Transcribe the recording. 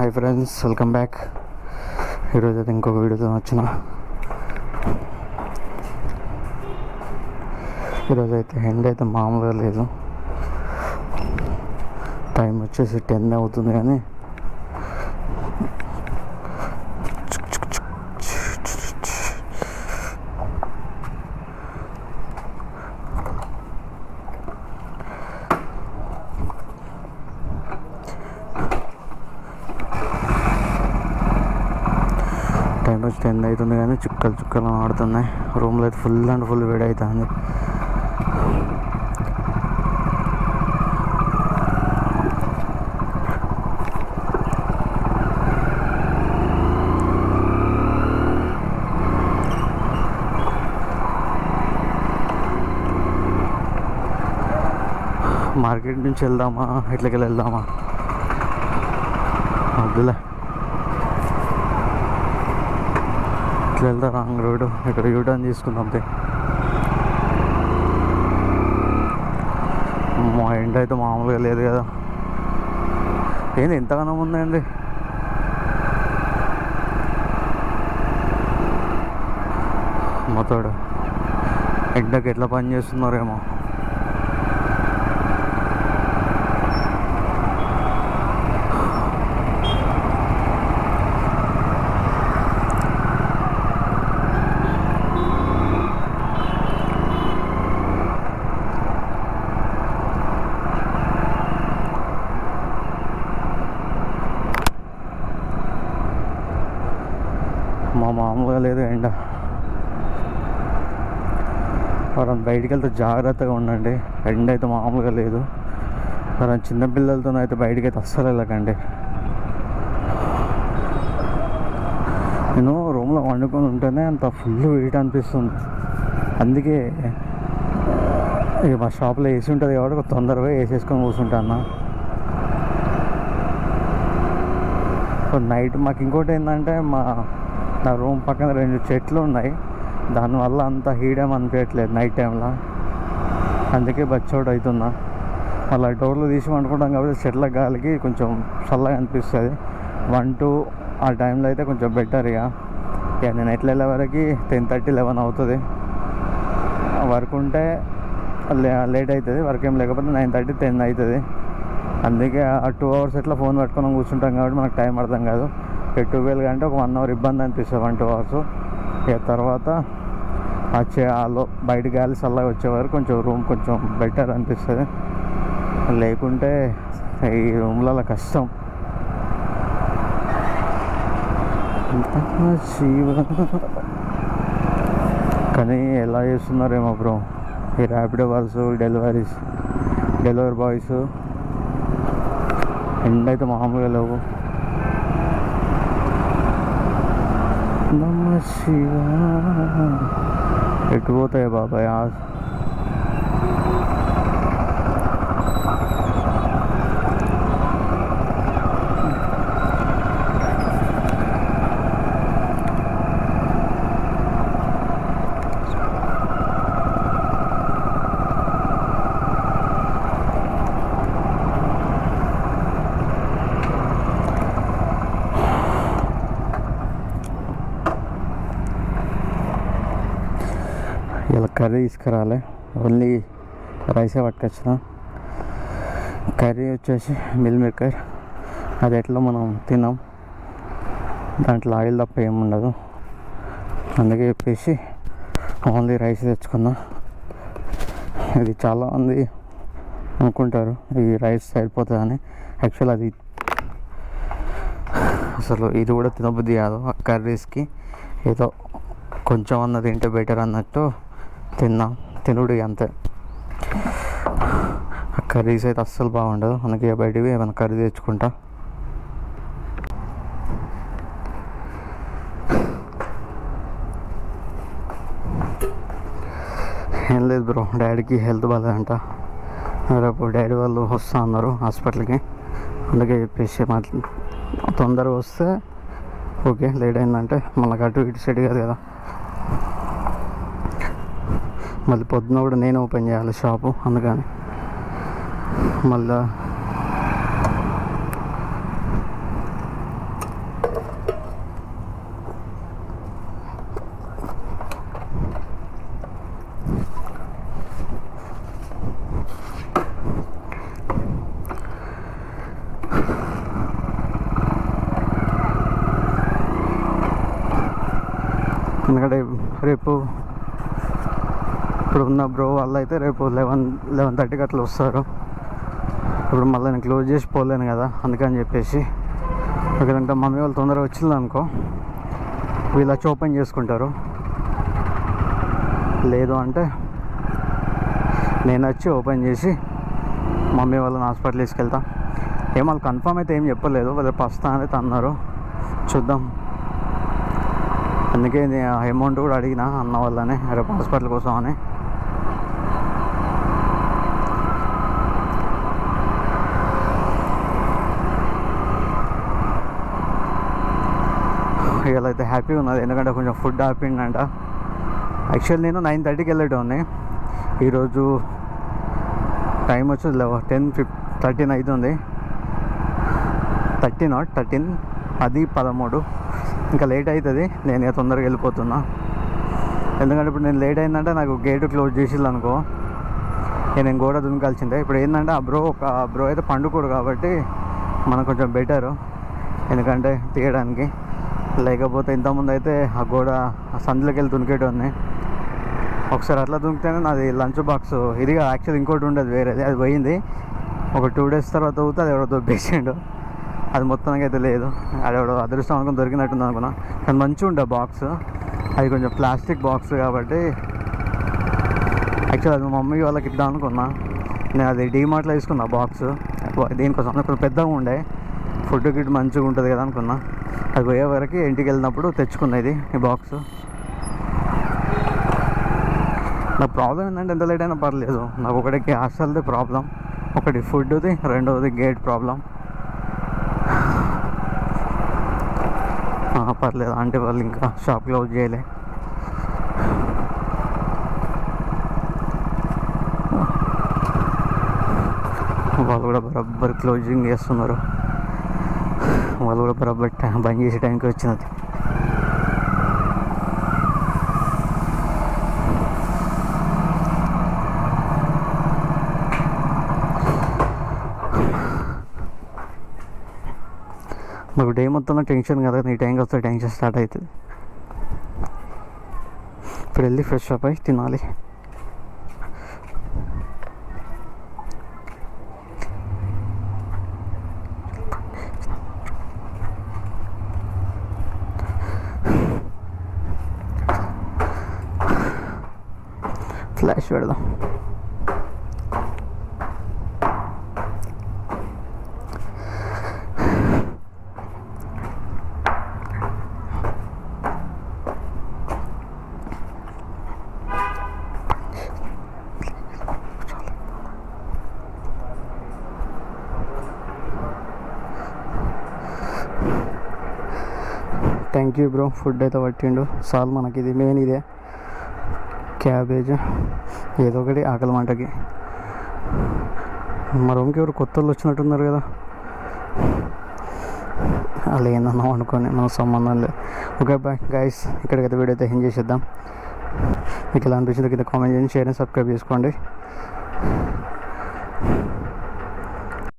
Hi friends, welcome back. ఈరోజు అయితే ఇంకొక వీడియోతో వచ్చిన. ఈరోజు అయితే ఎండ అయితే మామూలుగా లేదు. టైం వచ్చేసి 10 అవుతుంది కానీ టైం వచ్చి 10 అవుతుంది కానీ చుక్కలు ఆడుతున్నాయి. రూమ్లో అయితే ఫుల్ వేడి అవుతుంది. మార్కెట్ నుంచి వెళ్దామా, ఇట్లకి వెళ్దామా? వద్దులే, ఇట్లా వెళ్తా రాంగ్ రోడ్. ఇక్కడ యూటర్న్ తీసుకుందాం. మా ఎండ అయితే మామూలుగా లేదు కదా. ఏంది ఎంతగానో ఉందండి. మొత్తోడు ఎండకి ఎట్లా పని చేస్తున్నారేమో. మామూలుగా లేదు ఎండ. మనం బయటికి వెళ్తే జాగ్రత్తగా ఉండండి. ఎండ అయితే మామూలుగా లేదు. మనం చిన్నపిల్లలతో అయితే బయటికి అయితే అస్సలు వెళ్ళకండి. నేను రూమ్లో వండుకొని ఉంటేనే అంత ఫుల్ వెయిట్ అనిపిస్తుంది. అందుకే మా షాప్లో ఏసీ ఉంటుంది కాబట్టి తొందరగా వేసేసుకొని కూర్చుంటాను. నైట్ మాకు ఇంకోటి ఏంటంటే, నా రూమ్ పక్కన 2 చెట్లు ఉన్నాయి. దానివల్ల అంత హీట్ ఏం అనిపించట్లేదు నైట్ టైంలో. అందుకే బచ్చౌట్ అవుతున్నా. మళ్ళీ డోర్లు తీసి వండుకుంటాం కాబట్టి చెట్ల గాలికి కొంచెం చల్లగా అనిపిస్తుంది. 1-2 ఆ టైంలో అయితే కొంచెం బెటర్. ఇక నేను ఎట్లా వెళ్ళే వరకు 10:30-11 అవుతుంది. వర్క్ ఉంటే లేట్ అవుతుంది, వర్క్ ఏం లేకపోతే 9:30-10 అవుతుంది. అందుకే ఆ 2 hours ఎట్లా ఫోన్ పెట్టుకొని కూర్చుంటాం కాబట్టి మనకు టైం అర్థం కాదు. 12 గంటే ఒక 1 hour ఇబ్బంది అనిపిస్తుంది, 1-2 hours. ఇక తర్వాత బయట గాలి చల్లగా వచ్చేవారు కొంచెం రూమ్ కొంచెం బెటర్ అనిపిస్తుంది. లేకుంటే ఈ రూమ్లలో కష్టం. కానీ ఎలా చేస్తున్నారేమో బ్రో ఈ ర్యాపిడో వాళ్ళు, డెలివరీ బాయ్స్. ఎండ అయితే మామూలుగా లేవు. నమ శివ ఎటు పోతాయి బాబాయ్? ఇలా కర్రీ తీసుకురాలే, ఓన్లీ రైసే పట్టుకొచ్చిన. కర్రీ వచ్చేసి మిల్ మేకర్. అది ఎట్లా మనం తిన్నాం, దాంట్లో ఆయిల్ తప్ప ఏముండదు. అందుకే చెప్పేసి ఓన్లీ రైస్ తెచ్చుకున్నా. ఇది చాలామంది అనుకుంటారు ఈ రైస్ సరిపోతుందని. యాక్చువల్ అది అసలు ఇది కూడా తినబుద్ధి కాదు. ఆ కర్రీస్కి ఏదో కొంచెం అన్నది తింటే బెటర్ అన్నట్టు తినుడు అంతే. ఆ కర్రీస్ అయితే అస్సలు బాగుండదు. అందుకే బయటివి ఏమైనా కర్రీ తెచ్చుకుంటా. ఏం లేదు బ్రో, డాడీకి హెల్త్ బాగాలేదంట. రేపు డాడీ వాళ్ళు వస్తా అన్నారు హాస్పిటల్కి. అందుకే చెప్పేసి తొందరగా వస్తే ఓకే, లేట్ అయిందంటే మళ్ళీ అటు ఇటు సెట్ కాదు కదా. మళ్ళీ పొద్దున కూడా నేను ఓపెన్ చేయాలి షాపు. అందుకని మళ్ళా ఎందుకంటే రేపు ఇప్పుడు ఉన్న బ్రో వాళ్ళు అయితే రేపు 11:30కి అట్లా వస్తారు. ఇప్పుడు మళ్ళీ నేను క్లోజ్ చేసి పోలేను కదా, అందుకని చెప్పేసి ఒకవేళ మమ్మీ వాళ్ళు తొందరగా వచ్చింది అనుకో వీళ్ళు వచ్చి ఓపెన్ చేసుకుంటారు. లేదు అంటే నేను వచ్చి ఓపెన్ చేసి మమ్మీ వాళ్ళని హాస్పిటల్ తీసుకెళ్తా. ఏం వాళ్ళు కన్ఫర్మ్ అయితే ఏం చెప్పలేదు, వాళ్ళు వస్తా అనేది అన్నారు. చూద్దాం. అందుకే అమౌంట్ కూడా అడిగిన అన్న వాళ్ళని రేపు హాస్పిటల్ కోసం అని. ఇవాళ అయితే హ్యాపీగా ఉన్నది, ఎందుకంటే కొంచెం ఫుడ్ ఆపిండంట. యాక్చువల్లీ నేను 9:30కి వెళ్ళేటోని, ఈరోజు టైం వచ్చి 10:13 అవుతుంది. 13 10:13 ఇంకా లేట్ అవుతుంది. నేను తొందరగా వెళ్ళిపోతున్నా, ఎందుకంటే ఇప్పుడు నేను లేట్ అయిందంటే నాకు గేటు క్లోజ్ చేసిల్లు అనుకో నేను గోడ దునకాల్సిందే. ఇప్పుడు ఏంటంటే ఆ బ్రో అయితే పండుకోడు కాబట్టి మనకు కొంచెం బెటరు, ఎందుకంటే తీయడానికి. లేకపోతే ఇంతకుముందు అయితే ఆ గోడ సందులోకి వెళ్ళి దునికేటోని. ఒకసారి అట్లా దునికితేనే నాది లంచ్ బాక్స్ ఇది యాక్చువల్ ఇంకోటి ఉండేది వేరేది, అది పోయింది. ఒక 2 days తర్వాత అవుతుంది, అది ఎవడో దొబ్బేసిండు. అది మొత్తానికి అయితే లేదు, అది ఎవడో అదృష్టం అనుకుని దొరికినట్టుంది అనుకున్నా. కానీ మంచిగా ఉండే బాక్స్, అది కొంచెం ప్లాస్టిక్ బాక్స్ కాబట్టి యాక్చువల్ అది మా మమ్మీ వాళ్ళకి ఇద్దాం అనుకున్నా. నేను అది డీమార్ట్లో తీసుకున్నా బాక్స్, దీనికోసం కొంచెం పెద్దగా ఉండే, ఫుడ్ గిట్ మంచిగా ఉంటుంది కదా అనుకున్నా. అది పోయే వరకు ఇంటికి వెళ్ళినప్పుడు తెచ్చుకున్నది ఈ బాక్స్. నా ప్రాబ్లం ఏంటంటే ఎంత లేట్ అయినా పర్లేదు, నాకు ఒకటి గ్యాస్ది ప్రాబ్లం, ఒకటి ఫుడ్ది, రెండవది గేట్ ప్రాబ్లం. పర్లేదు, ఆంటీ వాళ్ళు ఇంకా షాప్ క్లోజ్ చేయలే. వాళ్ళు కూడా బరాబర్ క్లోజింగ్ చేస్తున్నారు, వాళ్ళు కూడా బరాబర్ బంద్ చేసే టైంకి వచ్చినది. మాకు డే మొత్తంలో టెన్షన్ కదా, నీ టైంకి వస్తే టెన్షన్ స్టార్ట్ అవుతుంది. ఇప్పుడు వెళ్ళి ఫ్రెష్ అప్ అయి తినాలి. ఫ్లాష్ పెడదాం. థ్యాంక్ యూ బ్రో, ఫుడ్ అయితే పట్టిండు చాలు మనకి. ఇది మెయిన్, ఇదే క్యాబేజ్ ఏదో ఒకటి ఆకలి మంటకి. మా రూమ్కి ఎవరు కొత్త వాళ్ళు వచ్చినట్టున్నారు కదా, అలా ఏందన్నా అనుకోని మనకు సంబంధం లేదు. ఓకే బాయ్ గైస్, ఇక్కడికైతే వీడియో అయితే ఎండ్ చేసేద్దాం. మీకు ఎలా అనిపించింది కింద కామెంట్ చేయండి, షేర్ అండ్ సబ్స్క్రైబ్ చేసుకోండి.